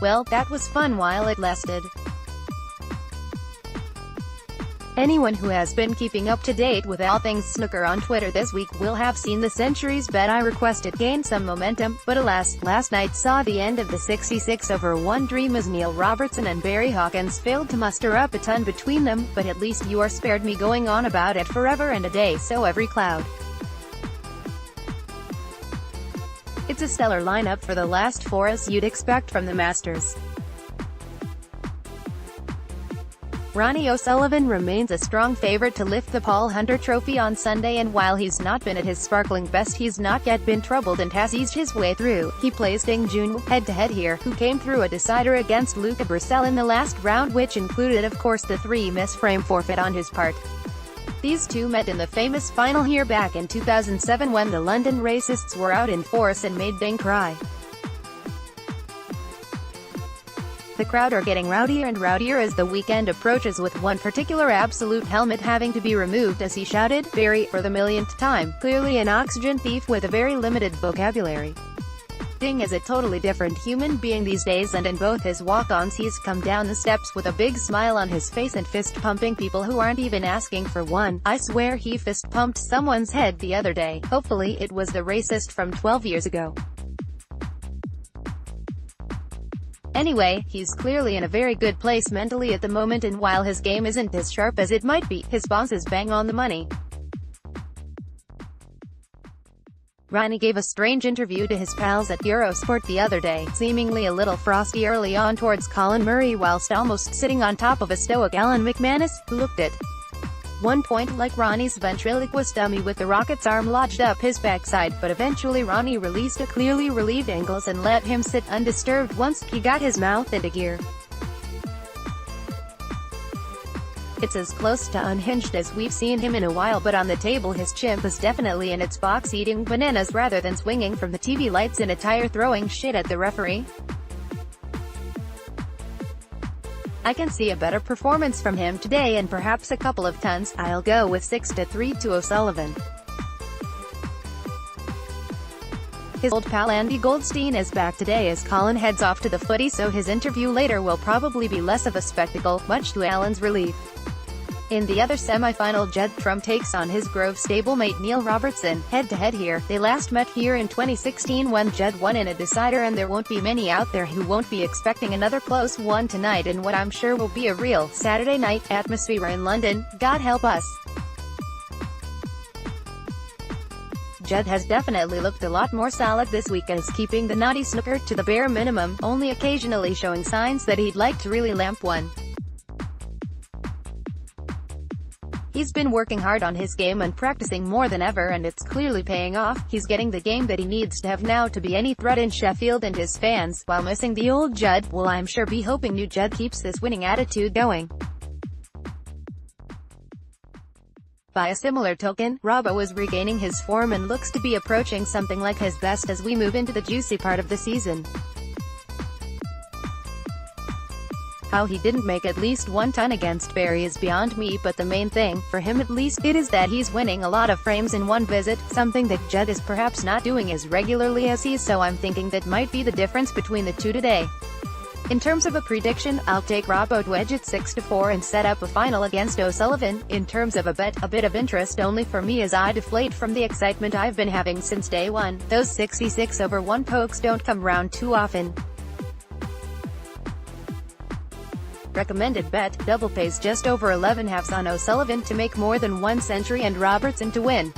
Well, that was fun while it lasted. Anyone who has been keeping up to date with all things snooker on Twitter this week will have seen the centuries bet I requested gain some momentum, but alas, last night saw the end of the 66/1 dream as Neil Robertson and Barry Hawkins failed to muster up a ton between them, but at least you are spared me going on about it forever and a day, so every cloud. It's a stellar lineup for the last four as you'd expect from the Masters. Ronnie O'Sullivan remains a strong favorite to lift the Paul Hunter Trophy on Sunday, and while he's not been at his sparkling best, he's not yet been troubled and has eased his way through. He plays Ding Junhui head-to-head here, who came through a decider against Luca Brecel in the last round, which included of course the 3-miss frame forfeit on his part. These two met in the famous final here back in 2007 when the London racists were out in force and made Ding cry. The crowd are getting rowdier and rowdier as the weekend approaches, with one particular absolute helmet having to be removed as he shouted, "Barry," for the millionth time, clearly an oxygen thief with a very limited vocabulary. Ding is a totally different human being these days, and in both his walk-ons he's come down the steps with a big smile on his face and fist-pumping people who aren't even asking for one. I swear he fist-pumped someone's head the other day. Hopefully it was the racist from 12 years ago. Anyway, he's clearly in a very good place mentally at the moment, and while his game isn't as sharp as it might be, his boss is bang on the money. Ronnie gave a strange interview to his pals at Eurosport the other day, seemingly a little frosty early on towards Colin Murray whilst almost sitting on top of a stoic Alan McManus, who looked at one point like Ronnie's ventriloquist dummy with the Rocket's arm lodged up his backside, but eventually Ronnie released a clearly relieved Engels and let him sit undisturbed once he got his mouth into gear. It's as close to unhinged as we've seen him in a while, but on the table his chimp is definitely in its box eating bananas rather than swinging from the TV lights in a tire throwing shit at the referee. I can see a better performance from him today and perhaps a couple of tons. I'll go with 6-3 to O'Sullivan. His old pal Andy Goldstein is back today as Colin heads off to the footy, so his interview later will probably be less of a spectacle, much to Alan's relief. In the other semi-final, Judd Trump takes on his Grove stablemate Neil Robertson, head-to-head here. They last met here in 2016 when Judd won in a decider, and there won't be many out there who won't be expecting another close one tonight in what I'm sure will be a real Saturday night atmosphere in London, God help us. Judd has definitely looked a lot more solid this week as keeping the naughty snooker to the bare minimum, only occasionally showing signs that he'd like to really lamp one. He's been working hard on his game and practicing more than ever, and it's clearly paying off. He's getting the game that he needs to have now to be any threat in Sheffield and his fans, while missing the old Judd. Well, I'm sure be hoping new Judd keeps this winning attitude going. By a similar token, Robbo is regaining his form and looks to be approaching something like his best as we move into the juicy part of the season. How he didn't make at least one ton against Barry is beyond me, but the main thing, for him at least, it is that he's winning a lot of frames in one visit, something that Judd is perhaps not doing as regularly as he is, so I'm thinking that might be the difference between the two today. In terms of a prediction, I'll take Robbo to edge at 6-4 and set up a final against O'Sullivan. In terms of a bet, a bit of interest only for me as I deflate from the excitement I've been having since day one. Those 66/1 pokes don't come round too often. Recommended bet, double pays just over 11 halves on O'Sullivan to make more than one century and Robertson to win.